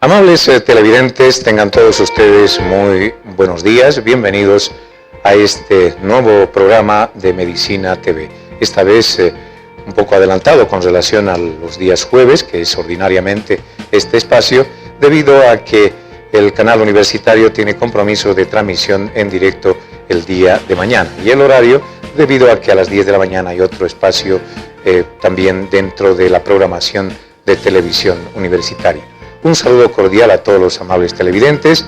Amables televidentes, tengan todos ustedes muy buenos días, bienvenidos a este nuevo programa de Medicina TV. Esta vez un poco adelantado con relación a los días jueves, que es ordinariamente este espacio, debido a que el canal universitario tiene compromiso de transmisión en directo el día de mañana. Y el horario, debido a que a las 10 de la mañana hay otro espacio también dentro de la programación de televisión universitaria. Un saludo cordial a todos los amables televidentes,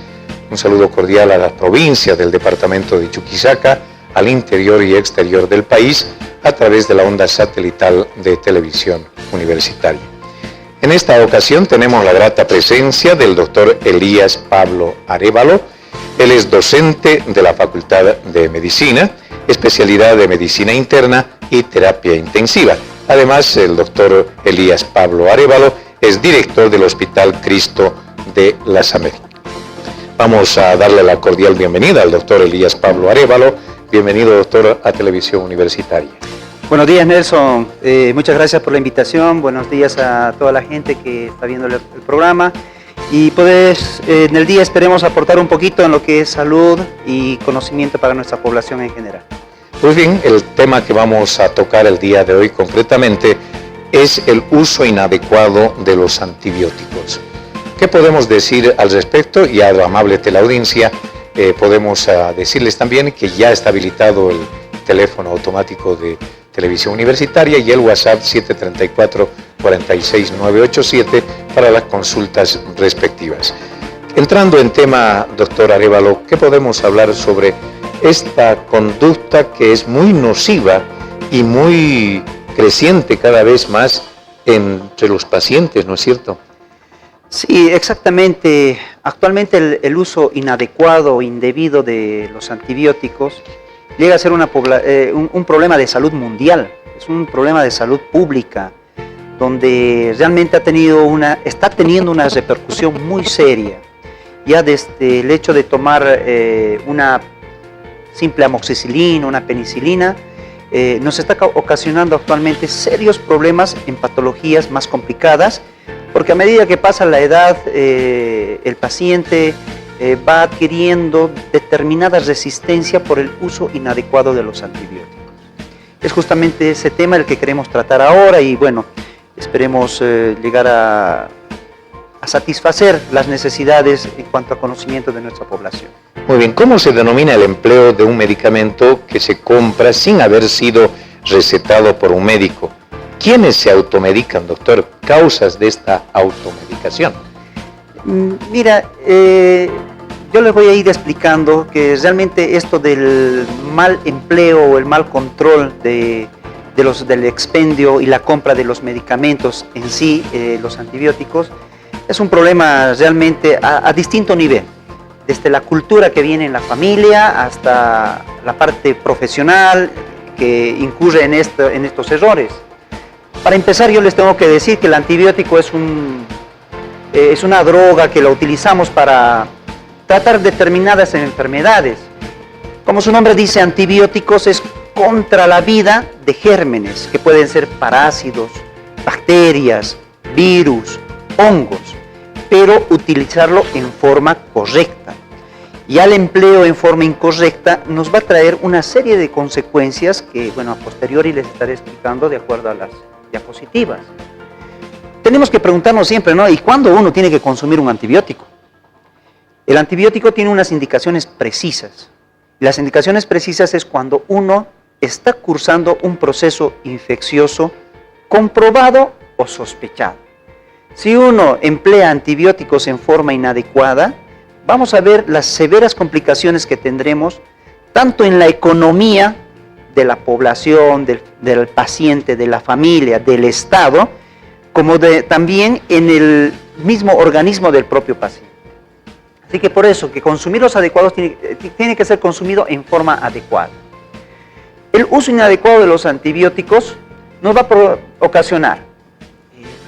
un saludo cordial a las provincias del departamento de Chuquisaca, al interior y exterior del país, a través de la onda satelital de televisión universitaria. En esta ocasión tenemos la grata presencia del doctor Elías Pablo Arévalo. Él es docente de la Facultad de Medicina, especialidad de Medicina Interna y Terapia Intensiva. Además, el doctor Elías Pablo Arévalo es director del Hospital Cristo de las Américas. Vamos a darle la cordial bienvenida al doctor Elías Pablo Arévalo. Bienvenido, doctor, a Televisión Universitaria. Buenos días, Nelson. Muchas gracias por la invitación. Buenos días a toda la gente que está viendo el programa. Y pues en el día esperemos aportar un poquito en lo que es salud y conocimiento para nuestra población en general. Pues bien, el tema que vamos a tocar el día de hoy concretamente es el uso inadecuado de los antibióticos. ¿Qué podemos decir al respecto? Y a la amable teleaudiencia podemos decirles también que ya está habilitado el teléfono automático de Televisión Universitaria y el WhatsApp 734-46987 para las consultas respectivas. Entrando en tema, doctor Arévalo, ¿qué podemos hablar sobre esta conducta que es muy nociva y muy creciente cada vez más entre los pacientes, ¿no es cierto? Sí, exactamente. Actualmente el uso inadecuado o indebido de los antibióticos llega a ser un problema de salud mundial, es un problema de salud pública, donde realmente está teniendo una repercusión muy seria. Ya desde el hecho de tomar una simple amoxicilina, una penicilina, nos está ocasionando actualmente serios problemas en patologías más complicadas, porque a medida que pasa la edad, el paciente va adquiriendo determinada resistencia por el uso inadecuado de los antibióticos. Es justamente ese tema el que queremos tratar ahora y bueno, esperemos llegar a satisfacer las necesidades en cuanto a conocimiento de nuestra población. Muy bien, ¿cómo se denomina el empleo de un medicamento que se compra sin haber sido recetado por un médico? ¿Quiénes se automedican, doctor? ¿Causas de esta automedicación? Mira, yo les voy a ir explicando que realmente esto del mal empleo o el mal control del expendio y la compra de los medicamentos en sí, los antibióticos, es un problema realmente a distinto nivel. Desde la cultura que viene en la familia hasta la parte profesional que incurre en estos errores. Para empezar, yo les tengo que decir que el antibiótico es una droga que la utilizamos para tratar determinadas enfermedades. Como su nombre dice, antibióticos es contra la vida de gérmenes, que pueden ser parásitos, bacterias, virus, hongos, pero utilizarlo en forma correcta. Y al empleo en forma incorrecta nos va a traer una serie de consecuencias que, bueno, a posteriori les estaré explicando de acuerdo a las diapositivas. Tenemos que preguntarnos siempre, ¿no? ¿Y cuándo uno tiene que consumir un antibiótico? El antibiótico tiene unas indicaciones precisas. Las indicaciones precisas es cuando uno está cursando un proceso infeccioso comprobado o sospechado. Si uno emplea antibióticos en forma inadecuada, vamos a ver las severas complicaciones que tendremos tanto en la economía de la población, del paciente, de la familia, del Estado, como también en el mismo organismo del propio paciente. Así que por eso, que consumir los adecuados tiene que ser consumido en forma adecuada. El uso inadecuado de los antibióticos nos va a ocasionar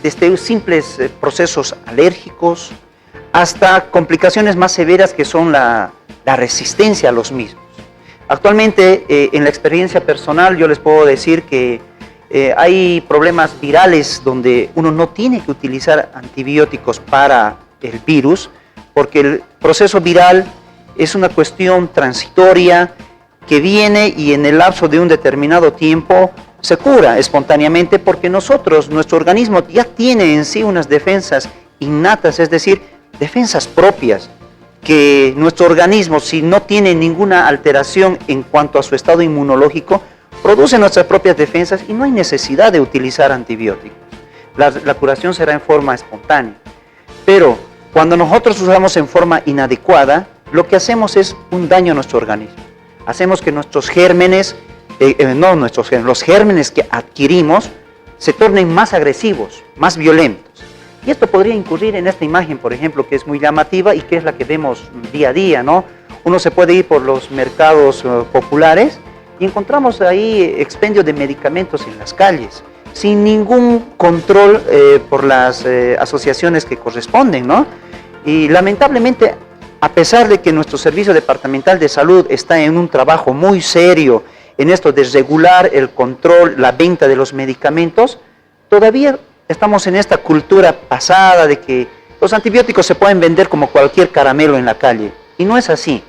desde simples procesos alérgicos hasta complicaciones más severas que son la resistencia a los mismos. Actualmente, en la experiencia personal, yo les puedo decir que hay problemas virales donde uno no tiene que utilizar antibióticos para el virus, porque el proceso viral es una cuestión transitoria que viene y en el lapso de un determinado tiempo se cura espontáneamente, porque nuestro organismo ya tiene en sí unas defensas innatas, es decir, defensas propias, que nuestro organismo, si no tiene ninguna alteración en cuanto a su estado inmunológico, produce nuestras propias defensas y no hay necesidad de utilizar antibióticos. La curación será en forma espontánea. Pero cuando nosotros usamos en forma inadecuada, lo que hacemos es un daño a nuestro organismo. Hacemos que nuestros gérmenes, los gérmenes que adquirimos, se tornen más agresivos, más violentos. Y esto podría incurrir en esta imagen, por ejemplo, que es muy llamativa y que es la que vemos día a día, ¿no? Uno se puede ir por los mercados populares y encontramos ahí expendio de medicamentos en las calles, sin ningún control por las asociaciones que corresponden, ¿no? Y lamentablemente, a pesar de que nuestro Servicio Departamental de Salud está en un trabajo muy serio en esto de regular el control, la venta de los medicamentos, todavía estamos en esta cultura pasada de que los antibióticos se pueden vender como cualquier caramelo en la calle. Y no es así.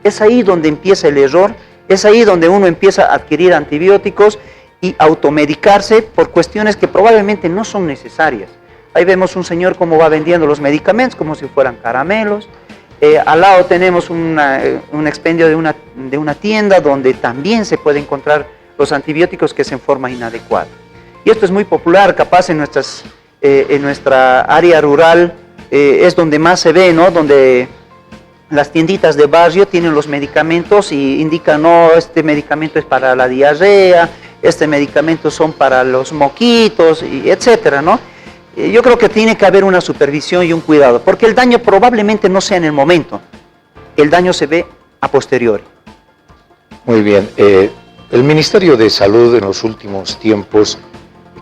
Es ahí donde empieza el error, es ahí donde uno empieza a adquirir antibióticos y automedicarse por cuestiones que probablemente no son necesarias. Ahí vemos un señor cómo va vendiendo los medicamentos como si fueran caramelos. Al lado tenemos un expendio de una tienda donde también se puede encontrar los antibióticos que es en forma inadecuada. Y esto es muy popular, capaz en nuestra área rural es donde más se ve, ¿no? Donde las tienditas de barrio tienen los medicamentos y indican, no, este medicamento es para la diarrea, este medicamento son para los moquitos, y etcétera, ¿no? Yo creo que tiene que haber una supervisión y un cuidado, porque el daño probablemente no sea en el momento, el daño se ve a posteriori. Muy bien. El Ministerio de Salud en los últimos tiempos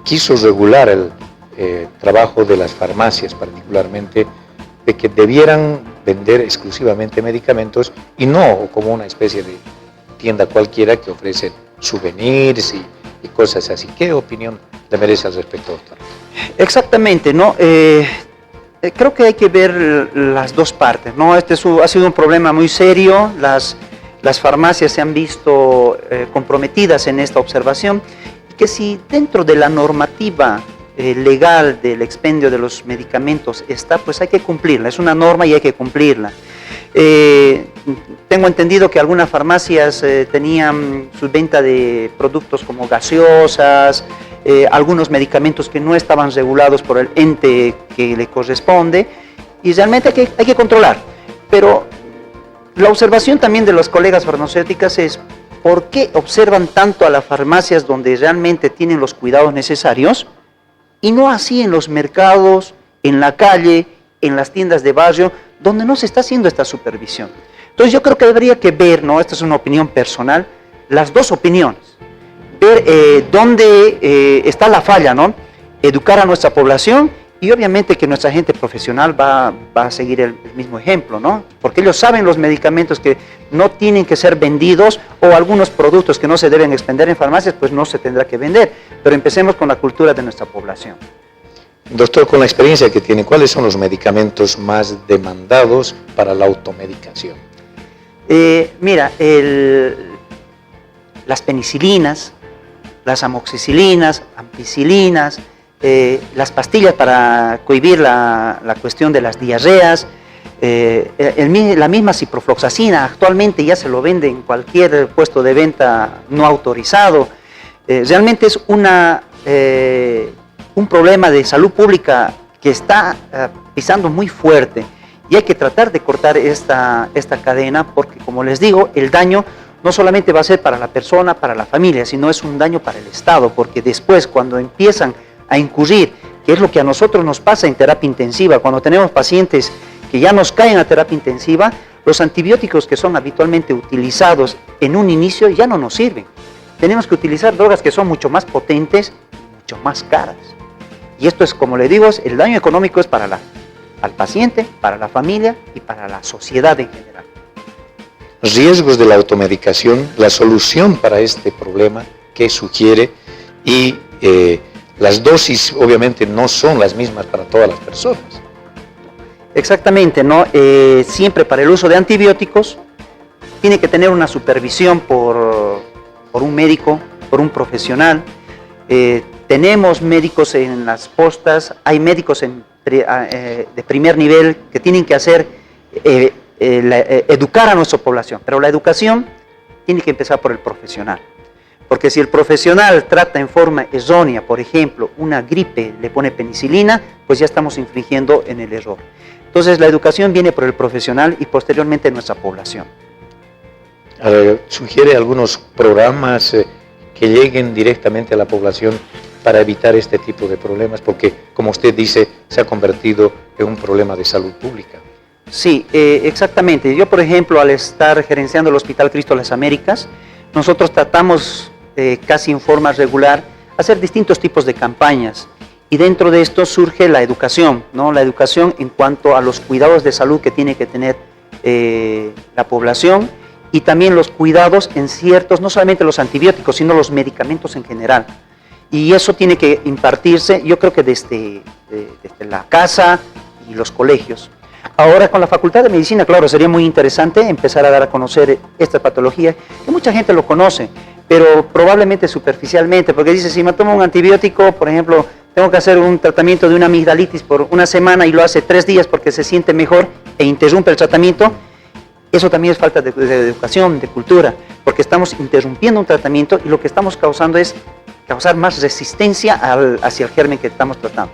quiso regular el trabajo de las farmacias, particularmente, de que debieran vender exclusivamente medicamentos y no como una especie de tienda cualquiera que ofrece souvenirs y cosas así. ¿Qué opinión le merece al respecto, doctor? Exactamente, ¿no? Creo que hay que ver las dos partes, ¿no? Ha sido un problema muy serio, las farmacias se han visto comprometidas en esta observación, que si dentro de la normativa legal del expendio de los medicamentos está, pues hay que cumplirla, es una norma y hay que cumplirla. Tengo entendido que algunas farmacias tenían su venta de productos como gaseosas, algunos medicamentos que no estaban regulados por el ente que le corresponde, y realmente hay que controlar. Pero la observación también de los colegas farmacéuticas es ¿por qué observan tanto a las farmacias donde realmente tienen los cuidados necesarios y no así en los mercados, en la calle, en las tiendas de barrio, donde no se está haciendo esta supervisión? Entonces yo creo que habría que ver, ¿no? Esta es una opinión personal, las dos opiniones. Ver dónde está la falla, ¿no? Educar a nuestra población y obviamente que nuestra gente profesional va a seguir el mismo ejemplo, ¿no? Porque ellos saben los medicamentos que no tienen que ser vendidos o algunos productos que no se deben expender en farmacias, pues no se tendrá que vender. Pero empecemos con la cultura de nuestra población. Doctor, con la experiencia que tiene, ¿cuáles son los medicamentos más demandados para la automedicación? Mira, las penicilinas, las amoxicilinas, ampicilinas, las pastillas para cohibir la cuestión de las diarreas, la misma ciprofloxacina, actualmente ya se lo vende en cualquier puesto de venta no autorizado. Realmente es un problema de salud pública que está pisando muy fuerte y hay que tratar de cortar esta cadena porque, como les digo, el daño no solamente va a ser para la persona, para la familia, sino es un daño para el Estado, porque después cuando empiezan a incurrir, que es lo que a nosotros nos pasa en terapia intensiva, cuando tenemos pacientes que ya nos caen a terapia intensiva, los antibióticos que son habitualmente utilizados en un inicio ya no nos sirven. Tenemos que utilizar drogas que son mucho más potentes y mucho más caras. Y esto es, como le digo, el daño económico es para al paciente, para la familia y para la sociedad en general. Riesgos de la automedicación, la solución para este problema que sugiere y las dosis obviamente no son las mismas para todas las personas. Exactamente, ¿no? Siempre para el uso de antibióticos tiene que tener una supervisión por un médico, por un profesional. Tenemos médicos en las postas, hay médicos de primer nivel que tienen que hacer, educar a nuestra población, pero la educación tiene que empezar por el profesional. Porque si el profesional trata en forma errónea, por ejemplo, una gripe, le pone penicilina, pues ya estamos infringiendo en el error. Entonces la educación viene por el profesional y posteriormente nuestra población. ¿Sugiere algunos programas que lleguen directamente a la población para evitar este tipo de problemas? Porque, como usted dice, se ha convertido en un problema de salud pública. Sí, exactamente. Yo, por ejemplo, al estar gerenciando el Hospital Cristo de las Américas, nosotros tratamos casi en forma regular hacer distintos tipos de campañas. Y dentro de esto surge la educación, ¿no? La educación en cuanto a los cuidados de salud que tiene que tener la población y también los cuidados en ciertos, no solamente los antibióticos, sino los medicamentos en general. Y eso tiene que impartirse, yo creo que desde la casa y los colegios. Ahora con la Facultad de Medicina, claro, sería muy interesante empezar a dar a conocer esta patología, que mucha gente lo conoce, pero probablemente superficialmente, porque dice, si me tomo un antibiótico, por ejemplo, tengo que hacer un tratamiento de una amigdalitis por una semana y lo hace 3 días porque se siente mejor e interrumpe el tratamiento. Eso también es falta de educación, de cultura, porque estamos interrumpiendo un tratamiento y lo que estamos causando es causar más resistencia hacia el germen que estamos tratando.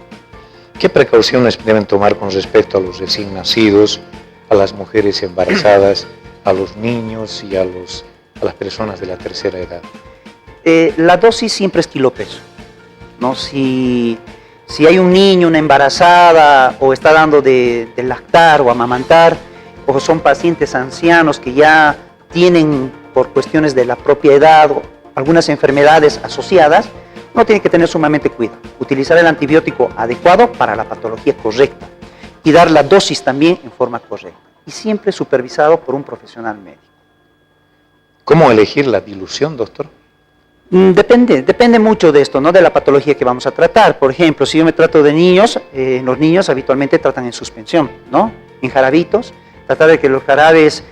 ¿Qué precauciones deben tomar con respecto a los recién nacidos, a las mujeres embarazadas, a los niños y a las personas de la tercera edad? La dosis siempre es kilo-peso, ¿no? Si hay un niño, una embarazada, o está dando de lactar o amamantar, o son pacientes ancianos que ya tienen, por cuestiones de la propia edad, algunas enfermedades asociadas, uno tiene que tener sumamente cuidado. Utilizar el antibiótico adecuado para la patología correcta y dar la dosis también en forma correcta. Y siempre supervisado por un profesional médico. ¿Cómo elegir la dilución, doctor? Depende mucho de esto, ¿no? De la patología que vamos a tratar. Por ejemplo, si yo me trato de niños, los niños habitualmente tratan en suspensión, ¿no? En jarabitos. Tratar de que los jarabes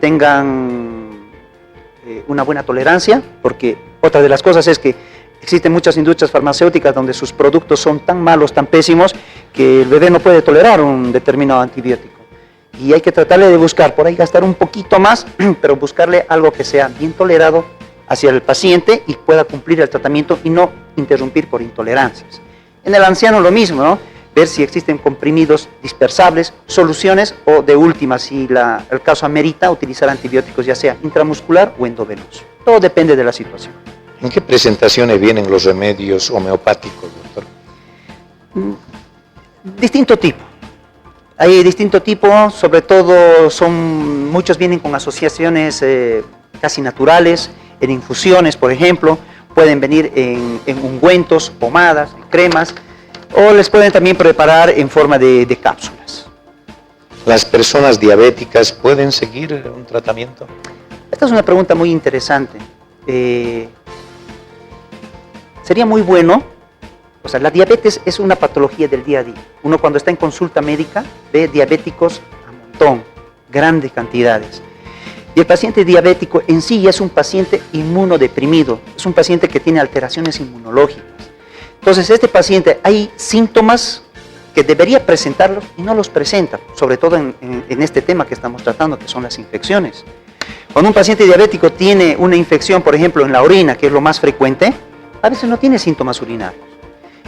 tengan una buena tolerancia, porque otra de las cosas es que existen muchas industrias farmacéuticas donde sus productos son tan malos, tan pésimos, que el bebé no puede tolerar un determinado antibiótico. Y hay que tratarle de buscar, por ahí gastar un poquito más, pero buscarle algo que sea bien tolerado hacia el paciente y pueda cumplir el tratamiento y no interrumpir por intolerancias. En el anciano lo mismo, ¿no? Ver si existen comprimidos dispersables, soluciones o de última, si el caso amerita, utilizar antibióticos ya sea intramuscular o endovenoso. Todo depende de la situación. ¿En qué presentaciones vienen los remedios homeopáticos, doctor? Distinto tipo. Hay distinto tipo, sobre todo muchos vienen con asociaciones casi naturales, en infusiones, por ejemplo, pueden venir en ungüentos, pomadas, cremas, o les pueden también preparar en forma de cápsulas. ¿Las personas diabéticas pueden seguir un tratamiento? Esta es una pregunta muy interesante. Sería muy bueno, o sea, la diabetes es una patología del día a día. Uno cuando está en consulta médica ve diabéticos a montón, grandes cantidades. Y el paciente diabético en sí ya es un paciente inmunodeprimido, es un paciente que tiene alteraciones inmunológicas. Entonces, este paciente hay síntomas que debería presentarlos y no los presenta, sobre todo en este tema que estamos tratando, que son las infecciones. Cuando un paciente diabético tiene una infección, por ejemplo, en la orina, que es lo más frecuente, a veces no tiene síntomas urinarios.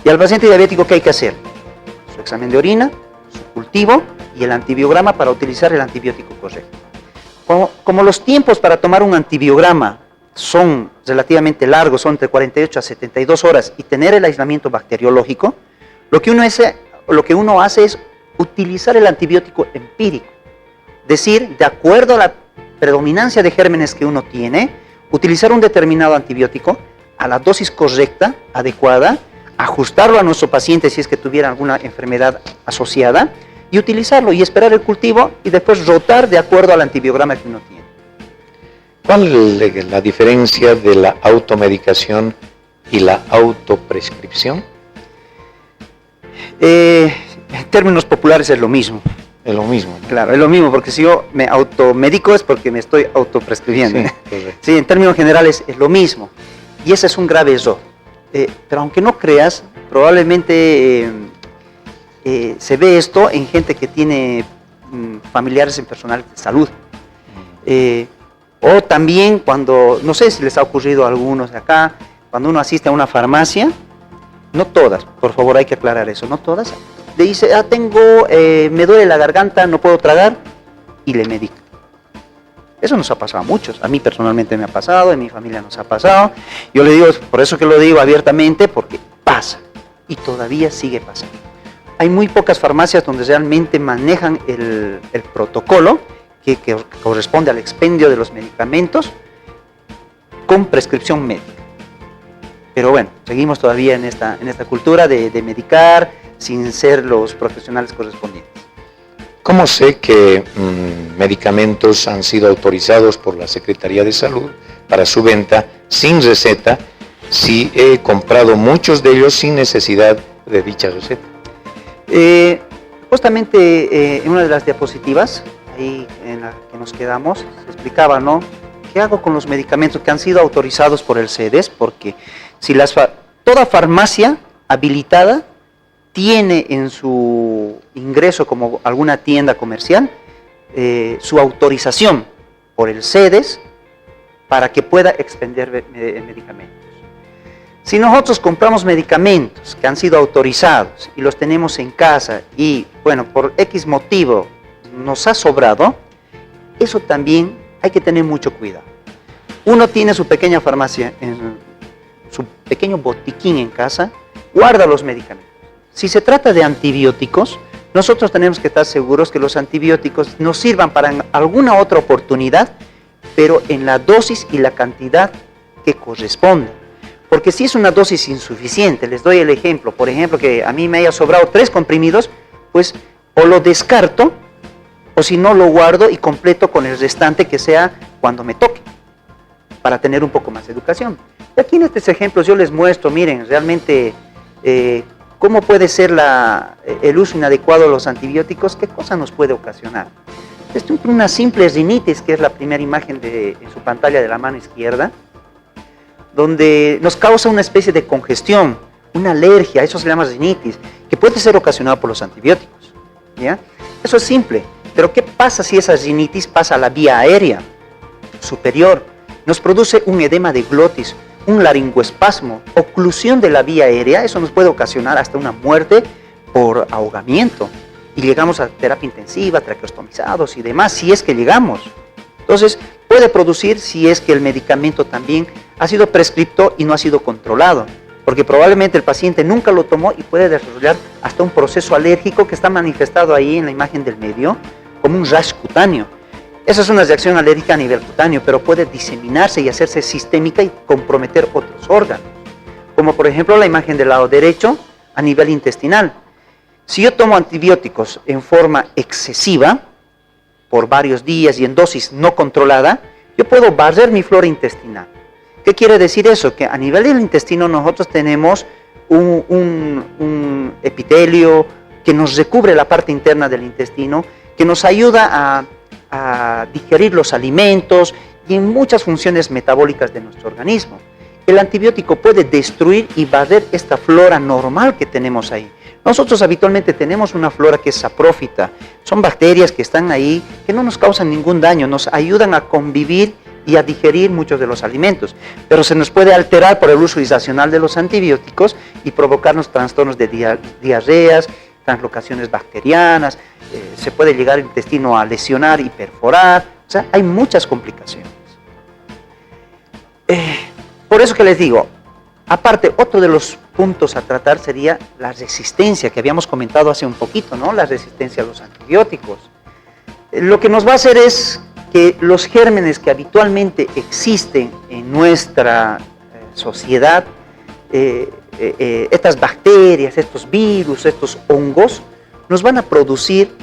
Y al paciente diabético, ¿qué hay que hacer? Su examen de orina, su cultivo y el antibiograma para utilizar el antibiótico correcto. Como los tiempos para tomar un antibiograma son relativamente largos, son entre 48 a 72 horas, y tener el aislamiento bacteriológico, lo que uno hace es utilizar el antibiótico empírico. Es decir, de acuerdo a la predominancia de gérmenes que uno tiene, utilizar un determinado antibiótico a la dosis correcta, adecuada, ajustarlo a nuestro paciente si es que tuviera alguna enfermedad asociada, y utilizarlo y esperar el cultivo y después rotar de acuerdo al antibiograma que uno tiene. ¿Cuál es la diferencia de la automedicación y la autoprescripción? En términos populares es lo mismo. Es lo mismo, ¿no? Claro, es lo mismo, porque si yo me automedico es porque me estoy autoprescribiendo. Sí, Sí, en términos generales es lo mismo. Y ese es un grave error. Pero aunque no creas, probablemente se ve esto en gente que tiene familiares en personal de salud. O también cuando, no sé si les ha ocurrido a algunos de acá, cuando uno asiste a una farmacia, no todas, por favor hay que aclarar eso, no todas, le dice, me duele la garganta, no puedo tragar, y le medica. Eso nos ha pasado a muchos, a mí personalmente me ha pasado, en mi familia nos ha pasado. Yo le digo, por eso que lo digo abiertamente, porque pasa, y todavía sigue pasando. Hay muy pocas farmacias donde realmente manejan el protocolo que corresponde al expendio de los medicamentos con prescripción médica. Pero bueno, seguimos todavía en esta cultura de medicar sin ser los profesionales correspondientes. ¿Cómo sé que medicamentos han sido autorizados por la Secretaría de Salud para su venta sin receta si he comprado muchos de ellos sin necesidad de dicha receta? Justamente en una de las diapositivas, ahí en la que nos quedamos, se explicaba, ¿no? ¿Qué hago con los medicamentos que han sido autorizados por el CEDES? Porque si toda farmacia habilitada tiene en su ingreso como alguna tienda comercial su autorización por el CEDES para que pueda expender medicamentos. Si nosotros compramos medicamentos que han sido autorizados y los tenemos en casa y, bueno, por X motivo nos ha sobrado, eso también hay que tener mucho cuidado. Uno tiene su pequeña farmacia, su pequeño botiquín en casa, guarda los medicamentos. Si se trata de antibióticos, nosotros tenemos que estar seguros que los antibióticos nos sirvan para alguna otra oportunidad, pero en la dosis y la cantidad que corresponde. Porque si es una dosis insuficiente, les doy el ejemplo, por ejemplo, que a mí me haya sobrado 3 comprimidos, pues o lo descarto, o si no lo guardo y completo con el restante que sea cuando me toque, para tener un poco más de educación. Y aquí en estos ejemplos yo les muestro, miren, realmente cómo puede ser el uso inadecuado de los antibióticos, qué cosa nos puede ocasionar. Esto es una simple rinitis, que es la primera imagen en su pantalla de la mano izquierda, donde nos causa una especie de congestión, una alergia, eso se llama rinitis, que puede ser ocasionada por los antibióticos, ¿ya? Eso es simple, pero ¿qué pasa si esa rinitis pasa a la vía aérea superior? Nos produce un edema de glotis, un laringoespasmo, oclusión de la vía aérea, eso nos puede ocasionar hasta una muerte por ahogamiento. Y llegamos a terapia intensiva, traqueostomizados y demás, si es que llegamos. Entonces, puede producir si es que el medicamento también ha sido prescripto y no ha sido controlado, porque probablemente el paciente nunca lo tomó y puede desarrollar hasta un proceso alérgico que está manifestado ahí en la imagen del medio como un rash cutáneo. Esa es una reacción alérgica a nivel cutáneo, pero puede diseminarse y hacerse sistémica y comprometer otros órganos, como por ejemplo la imagen del lado derecho a nivel intestinal. Si yo tomo antibióticos en forma excesiva, por varios días y en dosis no controlada, yo puedo barrer mi flora intestinal. ¿Qué quiere decir eso? Que a nivel del intestino nosotros tenemos un epitelio que nos recubre la parte interna del intestino, que nos ayuda a digerir los alimentos y en muchas funciones metabólicas de nuestro organismo. El antibiótico puede destruir y barrer esta flora normal que tenemos ahí. Nosotros habitualmente tenemos una flora que es saprófita, son bacterias que están ahí, que no nos causan ningún daño, nos ayudan a convivir y a digerir muchos de los alimentos, pero se nos puede alterar por el uso irracional de los antibióticos y provocarnos trastornos de diarreas, translocaciones bacterianas, se puede llegar el intestino a lesionar y perforar, o sea, hay muchas complicaciones. Por eso que les digo, aparte, otro de los puntos a tratar sería la resistencia, que habíamos comentado hace un poquito, ¿no? La resistencia a los antibióticos. Lo que nos va a hacer es que los gérmenes que habitualmente existen en nuestra sociedad, estas bacterias, estos virus, estos hongos, nos van a producir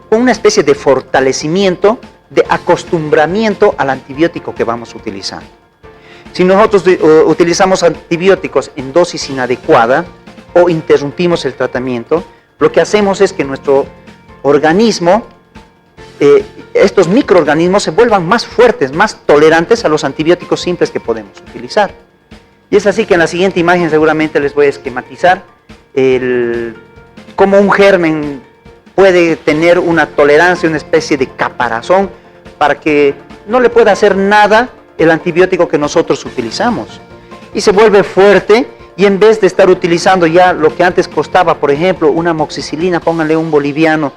una especie de fortalecimiento, de acostumbramiento al antibiótico que vamos utilizando. Si nosotros utilizamos antibióticos en dosis inadecuada o interrumpimos el tratamiento, lo que hacemos es que nuestro organismo, estos microorganismos se vuelvan más fuertes, más tolerantes a los antibióticos simples que podemos utilizar. Y es así que en la siguiente imagen seguramente les voy a esquematizar cómo un germen puede tener una tolerancia, una especie de caparazón, para que no le pueda hacer nada el antibiótico que nosotros utilizamos. Y se vuelve fuerte, y en vez de estar utilizando ya lo que antes costaba, por ejemplo, una amoxicilina, pónganle un boliviano,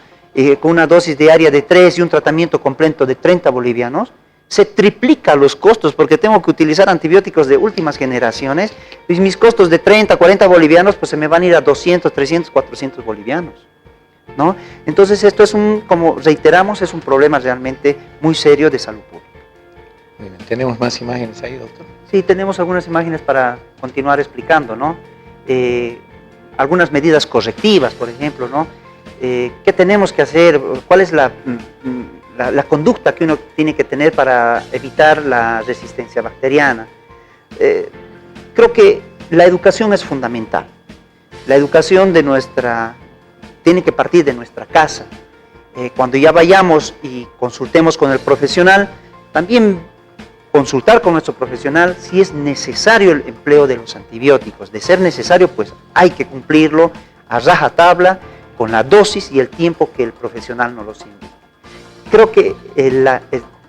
con una dosis diaria de 3 y un tratamiento completo de 30 bolivianos, se triplica los costos porque tengo que utilizar antibióticos de últimas generaciones, y mis costos de 30, 40 bolivianos pues se me van a ir a 200, 300, 400 bolivianos, ¿no? Entonces esto es como reiteramos, es un problema realmente muy serio de salud pública. Bien, ¿tenemos más imágenes ahí, doctor? Sí, tenemos algunas imágenes para continuar explicando, ¿no? Algunas medidas correctivas, por ejemplo, ¿no? ¿Qué tenemos que hacer? ¿Cuál es la conducta que uno tiene que tener para evitar la resistencia bacteriana? Creo que la educación es fundamental. La educación tiene que partir de nuestra casa. Cuando ya vayamos y consultemos con el profesional, también consultar con nuestro profesional si es necesario el empleo de los antibióticos. De ser necesario, pues hay que cumplirlo a rajatabla, con la dosis y el tiempo que el profesional nos los indique. Creo que la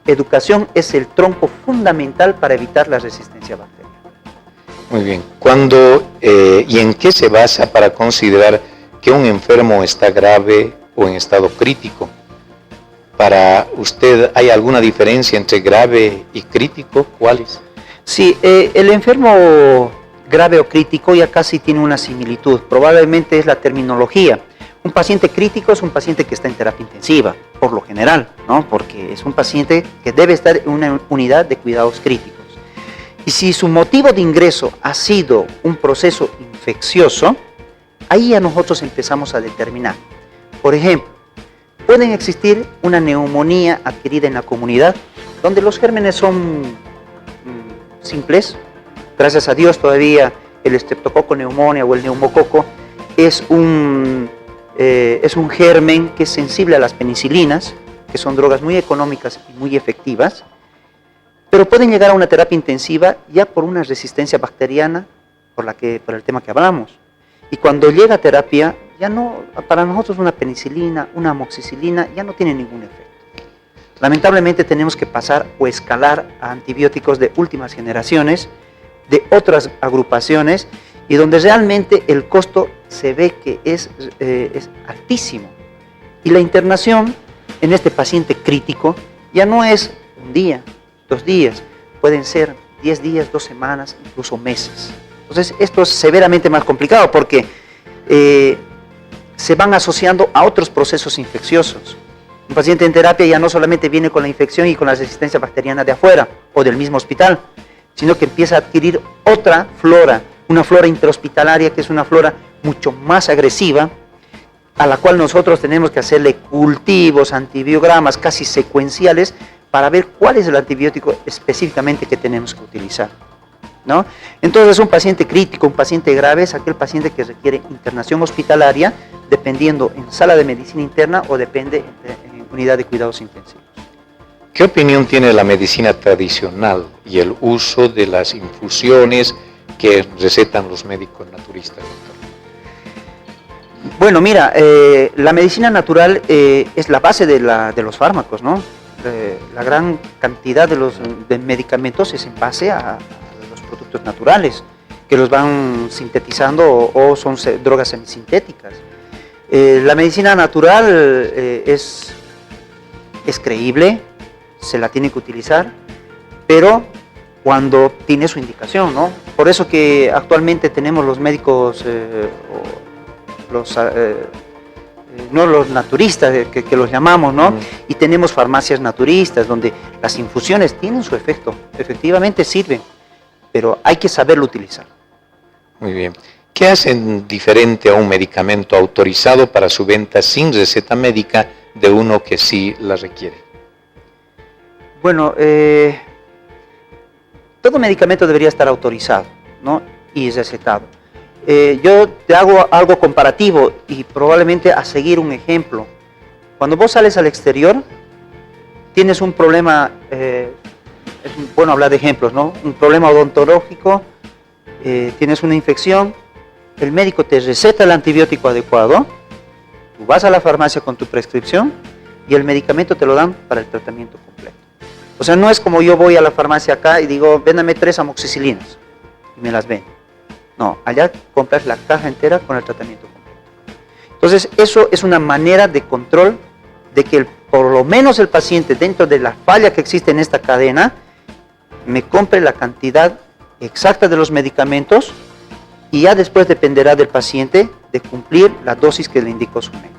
educación es el tronco fundamental para evitar la resistencia bacteriana. Muy bien. ¿Cuándo y en qué se basa para considerar que un enfermo está grave o en estado crítico? Para usted, ¿hay alguna diferencia entre grave y crítico? ¿Cuáles? Sí, el enfermo grave o crítico ya casi tiene una similitud. Probablemente es la terminología. Un paciente crítico es un paciente que está en terapia intensiva, por lo general, ¿no? Porque es un paciente que debe estar en una unidad de cuidados críticos. Y si su motivo de ingreso ha sido un proceso infeccioso, ahí ya nosotros empezamos a determinar. Por ejemplo, pueden existir una neumonía adquirida en la comunidad, donde los gérmenes son simples. Gracias a Dios todavía el Streptococcus pneumoniae o el neumococo es un germen que es sensible a las penicilinas, que son drogas muy económicas y muy efectivas, pero pueden llegar a una terapia intensiva ya por una resistencia bacteriana por el tema que hablamos. Y cuando llega a terapia, ya no, para nosotros una penicilina, una amoxicilina ya no tiene ningún efecto. Lamentablemente tenemos que pasar o escalar a antibióticos de últimas generaciones, de otras agrupaciones, y donde realmente el costo se ve que es altísimo. Y la internación en este paciente crítico ya no es un día, 2 días, pueden ser 10 días, 2 semanas, incluso meses. Entonces esto es severamente más complicado porque se van asociando a otros procesos infecciosos. Un paciente en terapia ya no solamente viene con la infección y con la resistencia bacteriana de afuera o del mismo hospital, sino que empieza a adquirir otra flora, una flora intrahospitalaria que es una flora mucho más agresiva, a la cual nosotros tenemos que hacerle cultivos, antibiogramas casi secuenciales para ver cuál es el antibiótico específicamente que tenemos que utilizar, ¿no? Entonces un paciente crítico, un paciente grave es aquel paciente que requiere internación hospitalaria, dependiendo en sala de medicina interna o depende en unidad de cuidados intensivos. ¿Qué opinión tiene la medicina tradicional y el uso de las infusiones que recetan los médicos naturistas, doctor? Bueno, mira, la medicina natural es la base de los fármacos, ¿no? La gran cantidad de medicamentos es en base a los productos naturales, que los van sintetizando o son drogas semisintéticas. La medicina natural es creíble, se la tiene que utilizar, pero cuando tiene su indicación, ¿no? Por eso que actualmente tenemos los médicos, no los naturistas, que los llamamos, ¿no? Y tenemos farmacias naturistas, donde las infusiones tienen su efecto, efectivamente sirven, pero hay que saberlo utilizar. Muy bien. ¿Qué hacen diferente a un medicamento autorizado para su venta sin receta médica de uno que sí la requiere? Bueno, todo medicamento debería estar autorizado, ¿no? Y recetado. Yo te hago algo comparativo y probablemente a seguir un ejemplo. Cuando vos sales al exterior, tienes un problema, es bueno hablar de ejemplos, ¿no? Un problema odontológico, tienes una infección, el médico te receta el antibiótico adecuado, tú vas a la farmacia con tu prescripción y el medicamento te lo dan para el tratamiento completo. O sea, no es como yo voy a la farmacia acá y digo, véndame 3 amoxicilinas y me las venden. No, allá compras la caja entera con el tratamiento completo. Entonces, eso es una manera de control de que por lo menos el paciente, dentro de la falla que existe en esta cadena, me compre la cantidad exacta de los medicamentos y ya después dependerá del paciente de cumplir la dosis que le indicó su médico.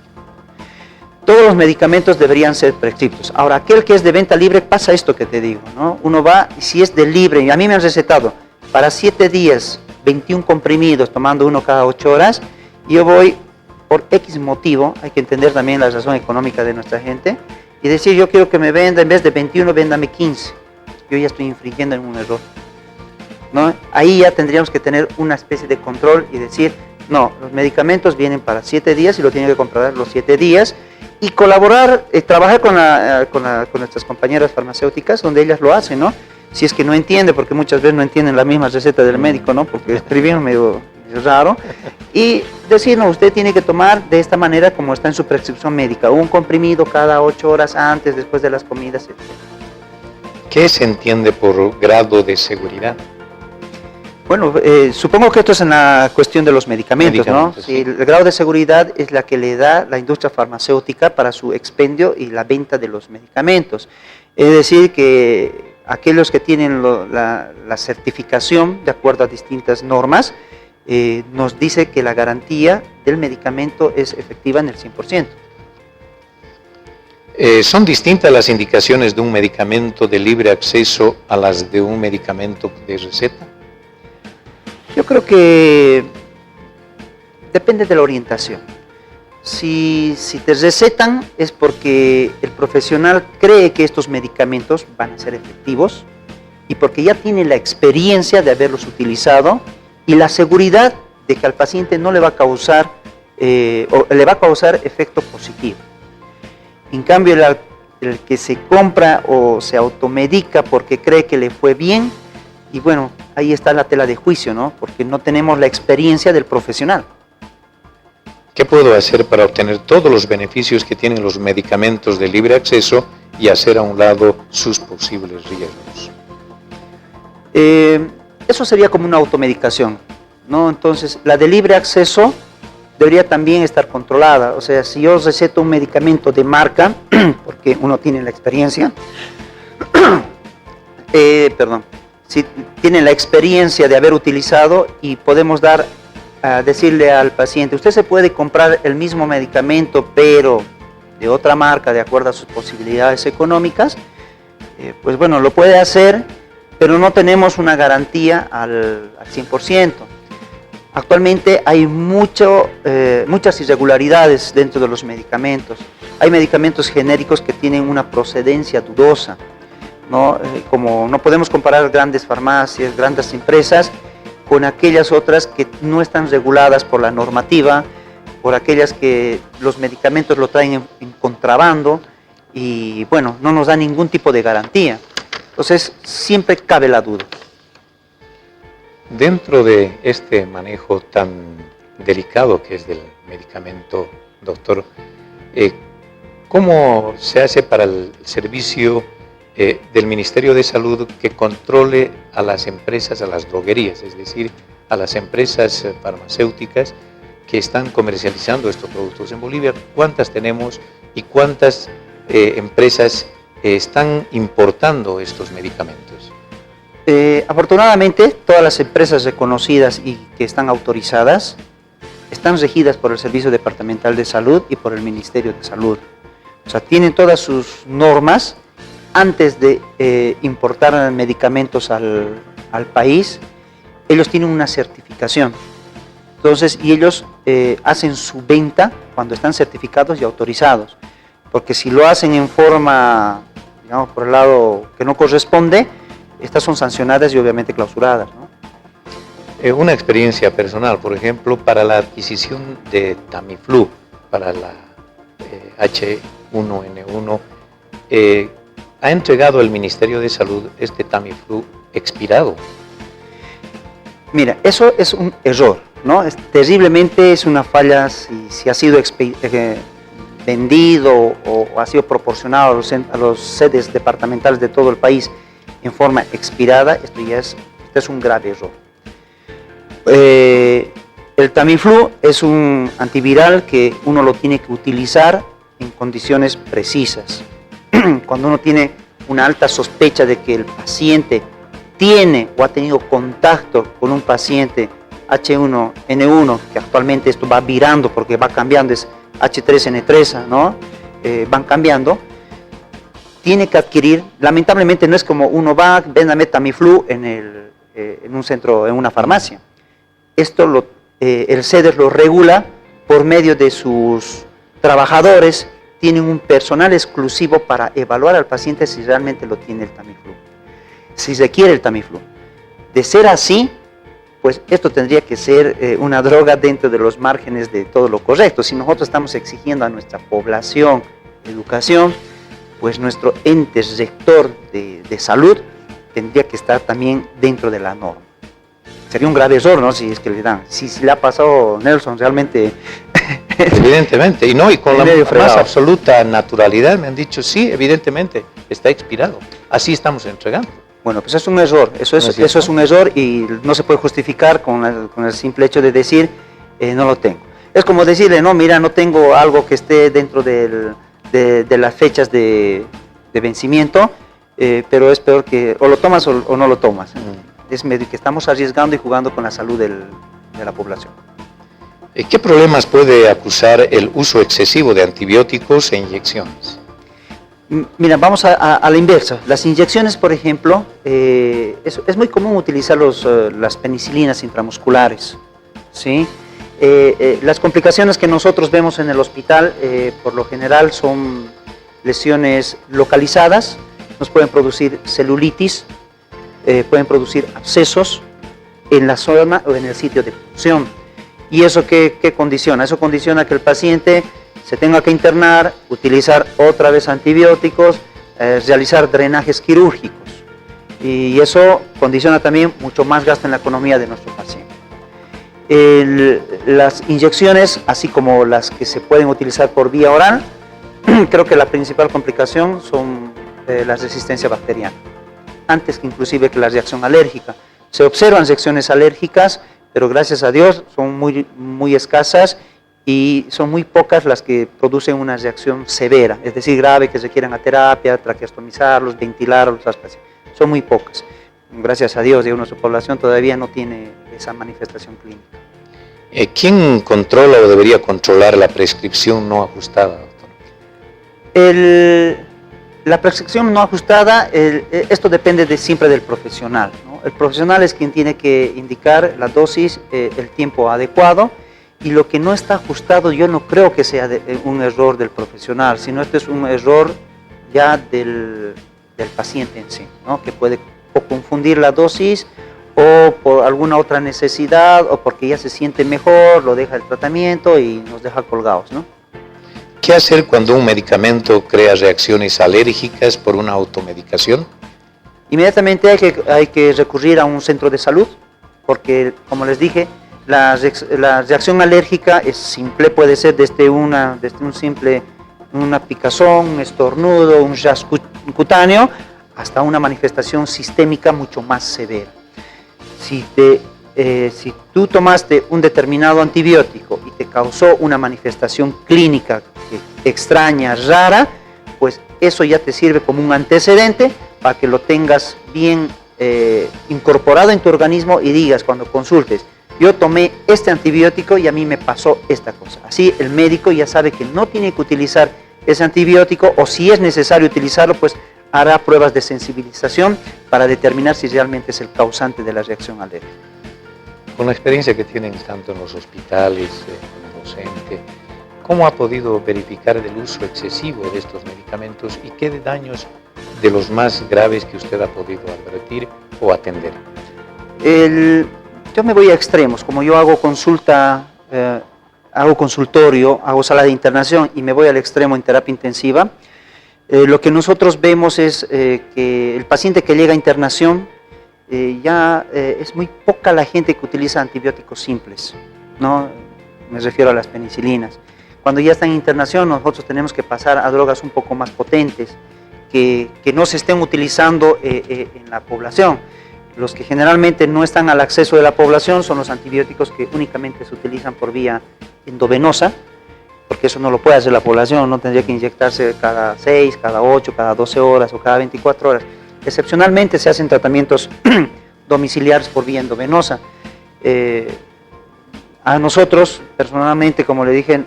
Todos los medicamentos deberían ser prescriptos. Ahora, aquel que es de venta libre, pasa esto que te digo, ¿no? Uno va, y si es de libre, y a mí me han recetado para 7 días, 21 comprimidos, tomando uno cada 8 horas, y yo voy por X motivo, hay que entender también la razón económica de nuestra gente, y decir, yo quiero que me venda, en vez de 21, véndame 15. Yo ya estoy infringiendo en un error, ¿no? Ahí ya tendríamos que tener una especie de control y decir, no, los medicamentos vienen para 7 días y lo tienen que comprar los 7 días, y colaborar, trabajar con nuestras compañeras farmacéuticas, donde ellas lo hacen, ¿no? Si es que no entiende, porque muchas veces no entienden la misma receta del médico, ¿no? Porque escribieron medio raro, y decir, no, usted tiene que tomar de esta manera como está en su prescripción médica, un comprimido cada 8 horas antes, después de las comidas, etc. ¿Qué se entiende por grado de seguridad? Bueno, supongo que esto es en la cuestión de los medicamentos, ¿no? Sí, el grado de seguridad es la que le da la industria farmacéutica para su expendio y la venta de los medicamentos. Es decir, que aquellos que tienen la certificación de acuerdo a distintas normas, nos dice que la garantía del medicamento es efectiva en el 100%. ¿Son distintas las indicaciones de un medicamento de libre acceso a las de un medicamento de receta? Yo creo que depende de la orientación. Si te recetan es porque el profesional cree que estos medicamentos van a ser efectivos y porque ya tiene la experiencia de haberlos utilizado y la seguridad de que al paciente no le va a causar o le va a causar efecto positivo. En cambio, el que se compra o se automedica porque cree que le fue bien, y bueno, ahí está la tela de juicio, ¿no? Porque no tenemos la experiencia del profesional. ¿Qué puedo hacer para obtener todos los beneficios que tienen los medicamentos de libre acceso y hacer a un lado sus posibles riesgos? Eso sería como una automedicación, ¿no? Entonces, la de libre acceso debería también estar controlada. O sea, si yo receto un medicamento de marca, porque uno tiene la experiencia, si tiene la experiencia de haber utilizado y podemos decirle al paciente, usted se puede comprar el mismo medicamento, pero de otra marca, de acuerdo a sus posibilidades económicas, pues bueno, lo puede hacer, pero no tenemos una garantía al 100%. Actualmente hay muchas irregularidades dentro de los medicamentos. Hay medicamentos genéricos que tienen una procedencia dudosa, ¿no? Como no podemos comparar grandes farmacias, grandes empresas, con aquellas otras que no están reguladas por la normativa, por aquellas que los medicamentos lo traen en contrabando y bueno, no nos da ningún tipo de garantía. Entonces siempre cabe la duda. Dentro de este manejo tan delicado que es del medicamento, doctor, ¿cómo se hace para el servicio del Ministerio de Salud que controle a las empresas, a las droguerías, es decir, a las empresas farmacéuticas que están comercializando estos productos en Bolivia? ¿Cuántas tenemos y cuántas empresas están importando estos medicamentos? Afortunadamente, todas las empresas reconocidas y que están autorizadas están regidas por el Servicio Departamental de Salud y por el Ministerio de Salud. O sea, tienen todas sus normas. Antes de importar medicamentos al país, ellos tienen una certificación. Entonces, y ellos hacen su venta cuando están certificados y autorizados. Porque si lo hacen en forma, digamos, por el lado que no corresponde, estas son sancionadas y obviamente clausuradas, ¿no? Una experiencia personal, por ejemplo, para la adquisición de Tamiflu, para la H1N1. ¿Ha entregado el Ministerio de Salud este Tamiflu expirado? Mira, eso es un error, ¿no? Terriblemente es una falla si ha sido vendido o ha sido proporcionado a los sedes departamentales de todo el país en forma expirada. Esto es un grave error. El Tamiflu es un antiviral que uno lo tiene que utilizar en condiciones precisas. Cuando uno tiene una alta sospecha de que el paciente tiene o ha tenido contacto con un paciente H1N1, que actualmente esto va virando porque va cambiando, es H3N3, ¿no? Van cambiando, tiene que adquirir, lamentablemente no es como uno va, véndame Tamiflu en un centro, en una farmacia. Esto el CEDES lo regula por medio de sus trabajadores, tienen un personal exclusivo para evaluar al paciente si realmente lo tiene el Tamiflu, si requiere el Tamiflu. De ser así, pues esto tendría que ser una droga dentro de los márgenes de todo lo correcto. Si nosotros estamos exigiendo a nuestra población educación, pues nuestro ente rector de salud tendría que estar también dentro de la norma. Sería un grave error, ¿no? Si es que le dan. Si le ha pasado Nelson, realmente... Evidentemente, y con la más absoluta naturalidad me han dicho, sí, evidentemente, está expirado. Así estamos entregando. Bueno, pues es un error, eso es un error y no se puede justificar con el simple hecho de decir, no lo tengo. Es como decirle, no, mira, no tengo algo que esté dentro de las fechas de vencimiento, pero es peor que o lo tomas o no lo tomas. Es medio que estamos arriesgando y jugando con la salud de la población. ¿Qué problemas puede acusar el uso excesivo de antibióticos e inyecciones? Mira, vamos a la inversa. Las inyecciones, por ejemplo, es muy común utilizar las penicilinas intramusculares, ¿sí? Las complicaciones que nosotros vemos en el hospital, por lo general, son lesiones localizadas, nos pueden producir celulitis, pueden producir abscesos en la zona o en el sitio de punción. ¿Y eso qué condiciona? Eso condiciona que el paciente se tenga que internar, utilizar otra vez antibióticos, realizar drenajes quirúrgicos. Y eso condiciona también mucho más gasto en la economía de nuestro paciente. Las inyecciones, así como las que se pueden utilizar por vía oral, creo que la principal complicación son la resistencia bacteriana, antes que inclusive que la reacción alérgica. Se observan reacciones alérgicas, pero gracias a Dios son muy escasas y son muy pocas las que producen una reacción severa, es decir, grave, que requieran a terapia, traqueostomizarlos, ventilarlos, son muy pocas. Gracias a Dios, nuestra población todavía no tiene esa manifestación clínica. ¿Quién controla o debería controlar la prescripción no ajustada, doctor? La prescripción no ajustada, esto depende siempre del profesional, ¿no? El profesional es quien tiene que indicar la dosis, el tiempo adecuado, y lo que no está ajustado yo no creo que sea un error del profesional, sino este es un error ya del paciente en sí, ¿no? Que puede o confundir la dosis o por alguna otra necesidad o porque ya se siente mejor, lo deja el tratamiento y nos deja colgados, ¿no? ¿Qué hacer cuando un medicamento crea reacciones alérgicas por una automedicación? Inmediatamente hay que recurrir a un centro de salud, porque, como les dije, la reacción alérgica es simple, puede ser desde una picazón, un estornudo, un rash cutáneo, hasta una manifestación sistémica mucho más severa. Si tú tomaste un determinado antibiótico y te causó una manifestación clínica extraña, rara, pues eso ya te sirve como un antecedente para que lo tengas bien incorporado en tu organismo y digas cuando consultes, yo tomé este antibiótico y a mí me pasó esta cosa. Así el médico ya sabe que no tiene que utilizar ese antibiótico, o si es necesario utilizarlo, pues hará pruebas de sensibilización para determinar si realmente es el causante de la reacción alérgica. Con la experiencia que tienen tanto en los hospitales, como docente, ¿cómo ha podido verificar el uso excesivo de estos medicamentos y qué daños de los más graves que usted ha podido advertir o atender? Yo me voy a extremos, como yo hago consulta hago consultorio, hago sala de internación y me voy al extremo en terapia intensiva, lo que nosotros vemos es que el paciente que llega a internación, es muy poca la gente que utiliza antibióticos simples, ¿no? Me refiero a las penicilinas. Cuando ya está en internación, nosotros tenemos que pasar a drogas un poco más potentes, que no se estén utilizando en la población. Los que generalmente no están al acceso de la población son los antibióticos que únicamente se utilizan por vía endovenosa, porque eso no lo puede hacer la población, no tendría que inyectarse cada 6, cada 8, cada 12 horas o cada 24 horas. Excepcionalmente se hacen tratamientos domiciliares por vía endovenosa. A nosotros, personalmente, como le dije,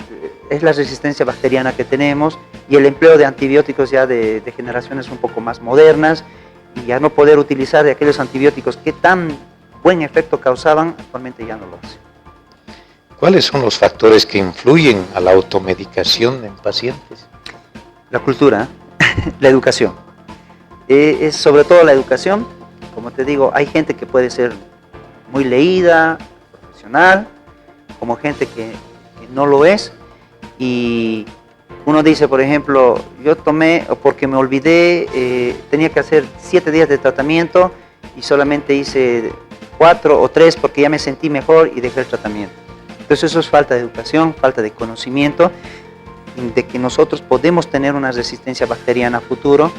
es la resistencia bacteriana que tenemos y el empleo de antibióticos ya de generaciones un poco más modernas, y ya no poder utilizar de aquellos antibióticos que tan buen efecto causaban, actualmente ya no lo hace. ¿Cuáles son los factores que influyen a la automedicación en pacientes? La cultura, la educación. Es sobre todo la educación. Como te digo, hay gente que puede ser muy leída, profesional, como gente que no lo es, y uno dice, por ejemplo, yo tomé porque me olvidé, tenía que hacer 7 días de tratamiento y solamente hice 4 o 3 porque ya me sentí mejor y dejé el tratamiento. Entonces eso es falta de educación, falta de conocimiento, de que nosotros podemos tener una resistencia bacteriana a futuro,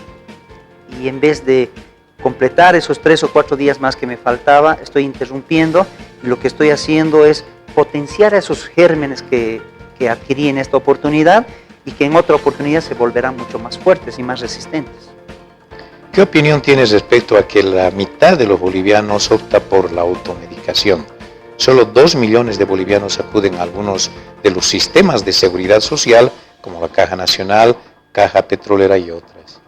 y en vez de completar esos 3 o 4 días más que me faltaba, estoy interrumpiendo, y lo que estoy haciendo es potenciar a esos gérmenes que adquirí en esta oportunidad y que en otra oportunidad se volverán mucho más fuertes y más resistentes. ¿Qué opinión tienes respecto a que la mitad de los bolivianos opta por la automedicación? Solo 2 millones de bolivianos acuden a algunos de los sistemas de seguridad social, como la Caja Nacional, Caja Petrolera y otras.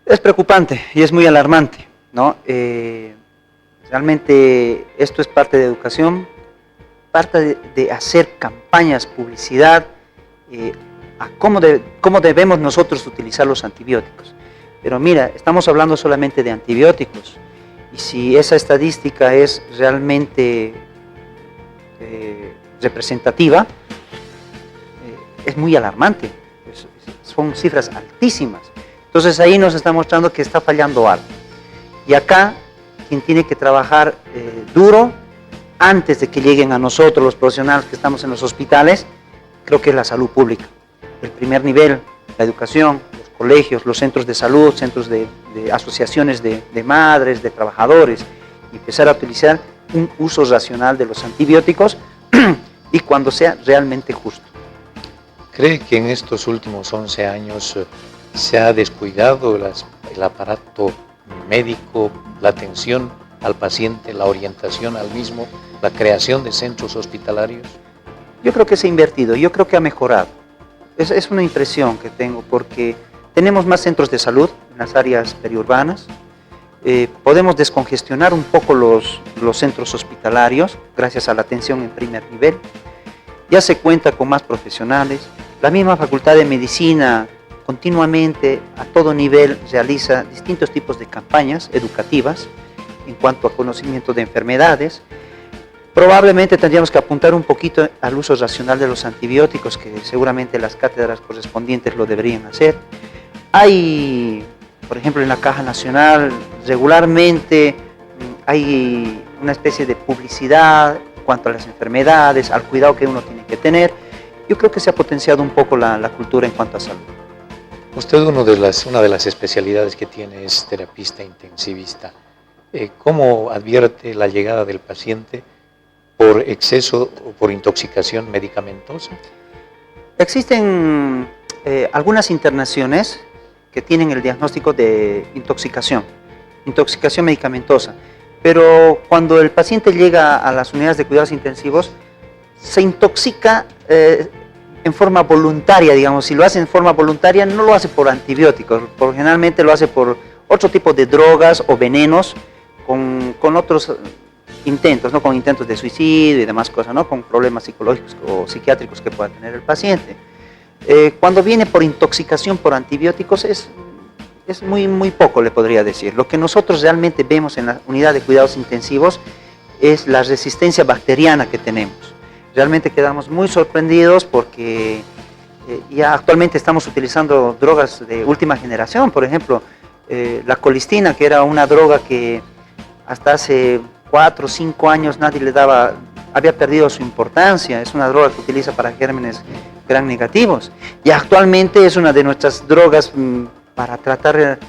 Es preocupante y es muy alarmante, ¿no? Realmente esto es parte de educación, parte de hacer campañas, publicidad, a cómo debemos nosotros utilizar los antibióticos. Pero mira, estamos hablando solamente de antibióticos, y si esa estadística es realmente representativa, es muy alarmante, son cifras altísimas. Entonces ahí nos está mostrando que está fallando algo. Y acá, quien tiene que trabajar duro, antes de que lleguen a nosotros los profesionales que estamos en los hospitales, creo que es la salud pública. El primer nivel, la educación, los colegios, los centros de salud, centros de asociaciones de madres, de trabajadores, y empezar a utilizar un uso racional de los antibióticos y cuando sea realmente justo. ¿Cree que en estos últimos 11 años se ha descuidado el aparato médico, la atención al paciente, la orientación al mismo, la creación de centros hospitalarios? Yo creo que se ha invertido, yo creo que ha mejorado. Es una impresión que tengo, porque tenemos más centros de salud en las áreas periurbanas, podemos descongestionar un poco los centros hospitalarios gracias a la atención en primer nivel, ya se cuenta con más profesionales, la misma Facultad de Medicina continuamente a todo nivel realiza distintos tipos de campañas educativas en cuanto a conocimiento de enfermedades. Probablemente tendríamos que apuntar un poquito al uso racional de los antibióticos, que seguramente las cátedras correspondientes lo deberían hacer. Hay, por ejemplo, en la Caja Nacional, regularmente hay una especie de publicidad en cuanto a las enfermedades, al cuidado que uno tiene que tener. Yo creo que se ha potenciado un poco la cultura en cuanto a salud. Usted una de las especialidades que tiene es terapista intensivista. ¿Cómo advierte la llegada del paciente por exceso o por intoxicación medicamentosa? Existen algunas internaciones que tienen el diagnóstico de intoxicación medicamentosa, pero cuando el paciente llega a las unidades de cuidados intensivos, se intoxica en forma voluntaria, digamos. Si lo hace en forma voluntaria, no lo hace por antibióticos, generalmente lo hace por otro tipo de drogas o venenos, con otros intentos, ¿no? Con intentos de suicidio y demás cosas, ¿no? Con problemas psicológicos o psiquiátricos que pueda tener el paciente. Cuando viene por intoxicación por antibióticos es muy poco, le podría decir. Lo que nosotros realmente vemos en la unidad de cuidados intensivos es la resistencia bacteriana que tenemos. realmente quedamos muy sorprendidos porque ya actualmente estamos utilizando drogas de última generación. Por ejemplo, la colistina, que era una droga que hasta hace 4 o 5 años nadie le daba, había perdido su importancia. Es una droga que utiliza para gérmenes gram negativos y actualmente es una de nuestras drogas para tratar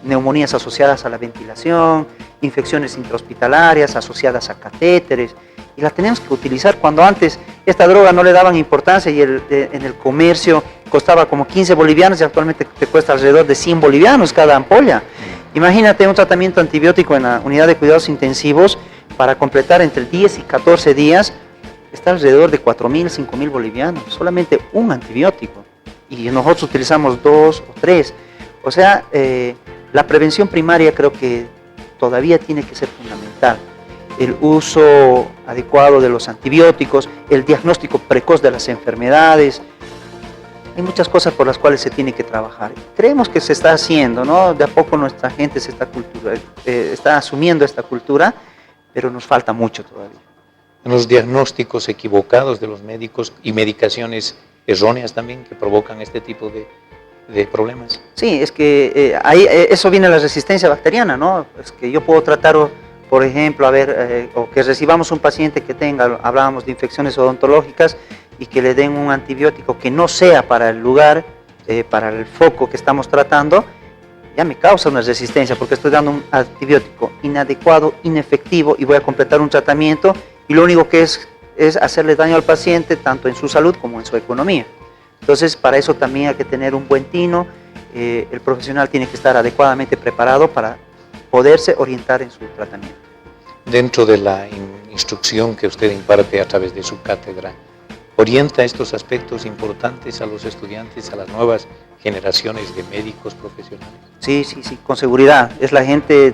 neumonías asociadas a la ventilación, infecciones intrahospitalarias asociadas a catéteres, y la tenemos que utilizar cuando antes esta droga no le daban importancia y en el comercio costaba como 15 bolivianos y actualmente te cuesta alrededor de 100 bolivianos cada ampolla. Imagínate un tratamiento antibiótico en la unidad de cuidados intensivos para completar entre 10 y 14 días, está alrededor de 4.000, 5.000 bolivianos, solamente un antibiótico, y nosotros utilizamos 2 o 3. O sea, la prevención primaria creo que todavía tiene que ser fundamental. El uso adecuado de los antibióticos, el diagnóstico precoz de las enfermedades. Hay muchas cosas por las cuales se tiene que trabajar. Creemos que se está haciendo, ¿no? De a poco nuestra gente está asumiendo esta cultura, pero nos falta mucho todavía. Los diagnósticos equivocados de los médicos y medicaciones erróneas también que provocan este tipo de problemas. Sí, es que ahí eso viene la resistencia bacteriana, ¿no? Es que yo puedo tratar, por ejemplo, o que recibamos un paciente que tenga, hablábamos de infecciones odontológicas, y que le den un antibiótico que no sea para el lugar, para el foco que estamos tratando, ya me causa una resistencia porque estoy dando un antibiótico inadecuado, inefectivo, y voy a completar un tratamiento y lo único que es hacerle daño al paciente tanto en su salud como en su economía. Entonces, para eso también hay que tener un buen tino, el profesional tiene que estar adecuadamente preparado para poderse orientar en su tratamiento. Dentro de la instrucción que usted imparte a través de su cátedra, ¿orienta estos aspectos importantes a los estudiantes, a las nuevas generaciones de médicos profesionales? Sí, con seguridad. Es la gente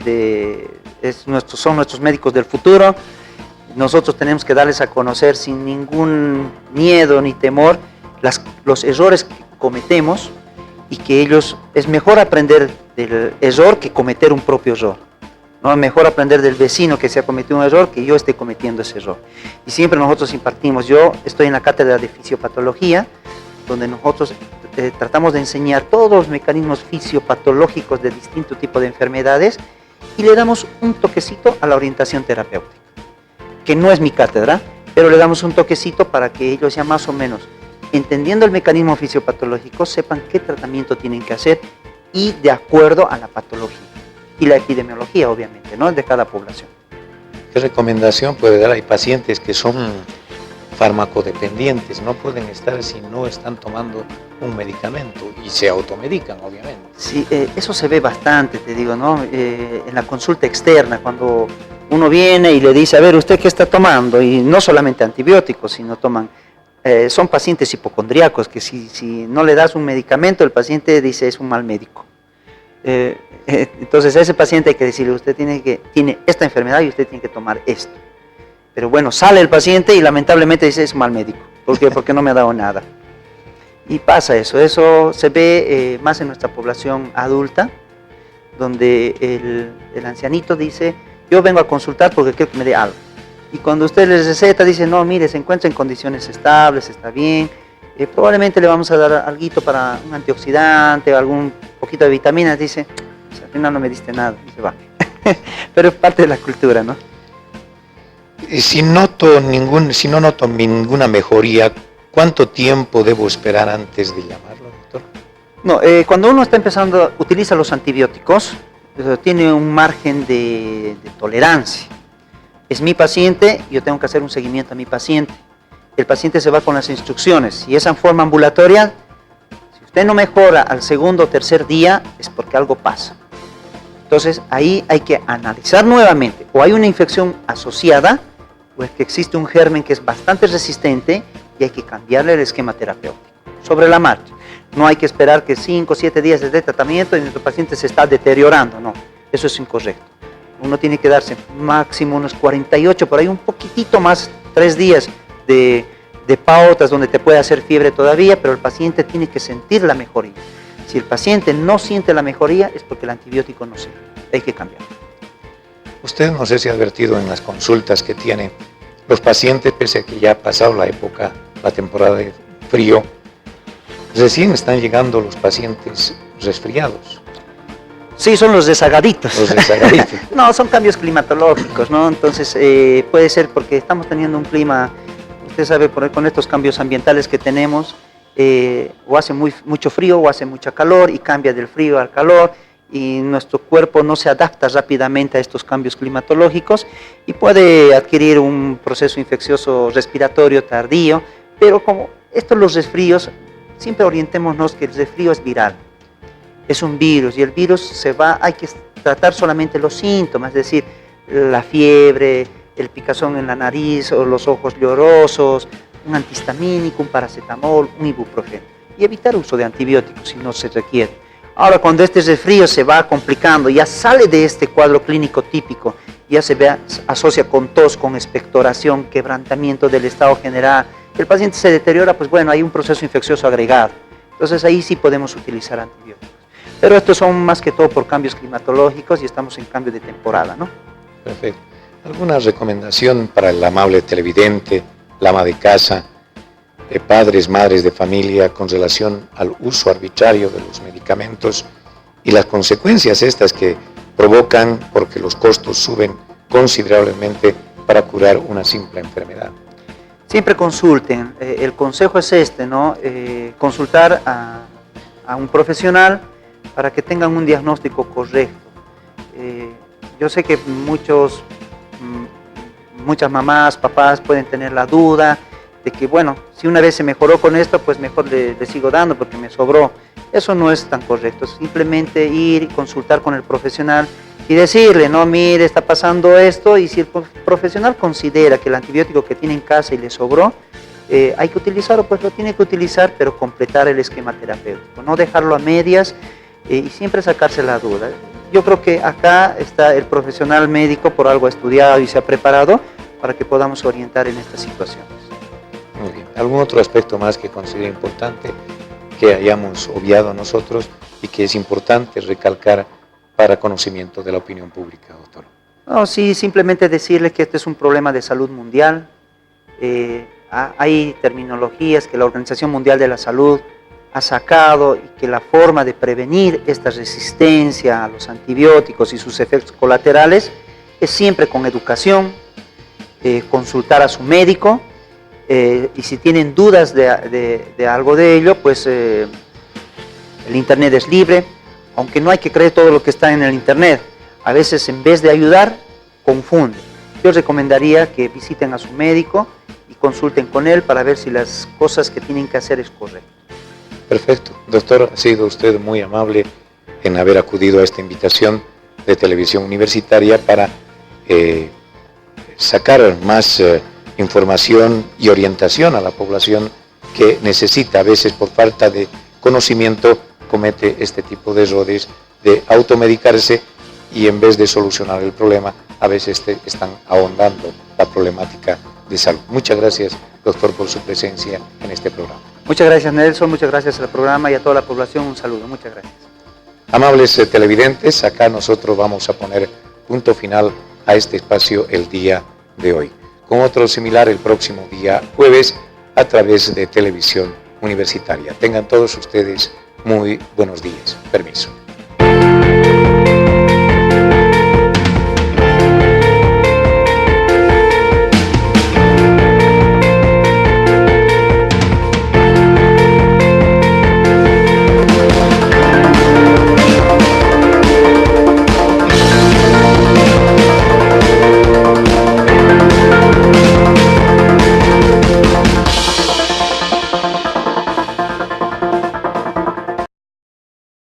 son nuestros médicos del futuro. Nosotros tenemos que darles a conocer sin ningún miedo ni temor los errores que cometemos, y que es mejor aprender del error que cometer un propio error. No es mejor aprender del vecino que se ha cometido un error que yo esté cometiendo ese error. Y siempre nosotros impartimos, yo estoy en la cátedra de fisiopatología, donde nosotros tratamos de enseñar todos los mecanismos fisiopatológicos de distinto tipo de enfermedades y le damos un toquecito a la orientación terapéutica, que no es mi cátedra, pero le damos un toquecito para que ellos ya más o menos, entendiendo el mecanismo fisiopatológico, sepan qué tratamiento tienen que hacer y de acuerdo a la patología y la epidemiología, obviamente, ¿no? De cada población. ¿Qué recomendación puede dar? Hay pacientes que son farmacodependientes, no pueden estar si no están tomando un medicamento y se automedican, obviamente. Sí, eso se ve bastante, te digo, ¿no? En la consulta externa, cuando uno viene y le dice, a ver, ¿usted qué está tomando? Y no solamente antibióticos, sino toman, son pacientes hipocondríacos, que si no le das un medicamento, el paciente dice, es un mal médico. Entonces a ese paciente hay que decirle, usted tiene esta enfermedad y usted tiene que tomar esto. Pero bueno, sale el paciente y lamentablemente dice, es mal médico. ¿Por qué? Porque no me ha dado nada. Y pasa eso se ve más en nuestra población adulta, donde el ancianito dice, yo vengo a consultar porque quiero que me dé algo. Y cuando usted les receta, dice, no, mire, se encuentra en condiciones estables, está bien, probablemente le vamos a dar algo para un antioxidante o algún poquito de vitaminas, dice, pues, al final no me diste nada, dice, va. Pero es parte de la cultura, ¿no? Si no noto ninguna mejoría, ¿cuánto tiempo debo esperar antes de llamarlo, doctor? No, cuando uno está empezando, utiliza los antibióticos, tiene un margen de tolerancia. Es mi paciente, yo tengo que hacer un seguimiento a mi paciente. El paciente se va con las instrucciones. Si es en forma ambulatoria, si usted no mejora al segundo o tercer día, es porque algo pasa. Entonces, ahí hay que analizar nuevamente. O hay una infección asociada, o es que existe un germen que es bastante resistente y hay que cambiarle el esquema terapéutico. Sobre la marcha. No hay que esperar que 5 o 7 días de tratamiento y nuestro paciente se está deteriorando. No, eso es incorrecto. Uno tiene que darse máximo unos 48, por ahí un poquitito más, 3 días de pautas donde te puede hacer fiebre todavía, pero el paciente tiene que sentir la mejoría. Si el paciente no siente la mejoría es porque el antibiótico no sirve, hay que cambiarlo. Usted, no sé si ha advertido en las consultas que tiene los pacientes, pese a que ya ha pasado la temporada de frío, recién están llegando los pacientes resfriados. Sí, son los rezagaditos. Los rezagaditos. No, son cambios climatológicos, ¿no? Entonces, puede ser porque estamos teniendo un clima, usted sabe, con estos cambios ambientales que tenemos, o hace mucho frío o hace mucha calor y cambia del frío al calor, y nuestro cuerpo no se adapta rápidamente a estos cambios climatológicos y puede adquirir un proceso infeccioso respiratorio tardío, pero como estos los resfríos, siempre orientémonos que el resfrío es viral, es un virus y el virus hay que tratar solamente los síntomas, es decir, la fiebre, el picazón en la nariz o los ojos llorosos, un antihistamínico, un paracetamol, un ibuprofeno y evitar uso de antibióticos si no se requiere. Ahora, cuando este resfrío se va complicando, ya sale de este cuadro clínico típico, ya se asocia con tos, con expectoración, quebrantamiento del estado general, el paciente se deteriora, pues bueno, hay un proceso infeccioso agregado. Entonces ahí sí podemos utilizar antibióticos. Pero estos son más que todo por cambios climatológicos y estamos en cambio de temporada, ¿no? Perfecto. ¿Alguna recomendación para el amable televidente, la ama de casa, padres, madres de familia, con relación al uso arbitrario de los medicamentos y las consecuencias estas que provocan porque los costos suben considerablemente para curar una simple enfermedad? Siempre consulten, el consejo es este, ¿no? Consultar a un profesional para que tengan un diagnóstico correcto. Yo sé que muchas mamás, papás pueden tener la duda de que, bueno, si una vez se mejoró con esto, pues mejor le sigo dando porque me sobró. Eso no es tan correcto, simplemente ir y consultar con el profesional y decirle, no, mire, está pasando esto, y si el profesional considera que el antibiótico que tiene en casa y le sobró, hay que utilizarlo, pues lo tiene que utilizar, pero completar el esquema terapéutico, no dejarlo a medias y siempre sacarse la duda. Yo creo que acá está el profesional médico, por algo ha estudiado y se ha preparado para que podamos orientar en estas situaciones. Muy bien. ¿Algún otro aspecto más que considere importante que hayamos obviado nosotros y que es importante recalcar para conocimiento de la opinión pública, doctor? No, sí, simplemente decirle que este es un problema de salud mundial. Hay terminologías que la Organización Mundial de la Salud ha sacado y que la forma de prevenir esta resistencia a los antibióticos y sus efectos colaterales es siempre con educación, consultar a su médico, y si tienen dudas de algo de ello, pues el internet es libre, aunque no hay que creer todo lo que está en el internet. A veces, en vez de ayudar, confunde. Yo recomendaría que visiten a su médico y consulten con él para ver si las cosas que tienen que hacer es correcto. Perfecto. Doctor, ha sido usted muy amable en haber acudido a esta invitación de Televisión Universitaria para sacar más información y orientación a la población que necesita, a veces por falta de conocimiento, comete este tipo de errores de automedicarse y en vez de solucionar el problema, a veces están ahondando la problemática de salud. Muchas gracias, doctor, por su presencia en este programa. Muchas gracias, Nelson, muchas gracias al programa y a toda la población, un saludo, muchas gracias. Amables televidentes, acá nosotros vamos a poner punto final a este espacio el día de hoy, con otro similar el próximo día jueves a través de Televisión Universitaria. Tengan todos ustedes muy buenos días. Permiso.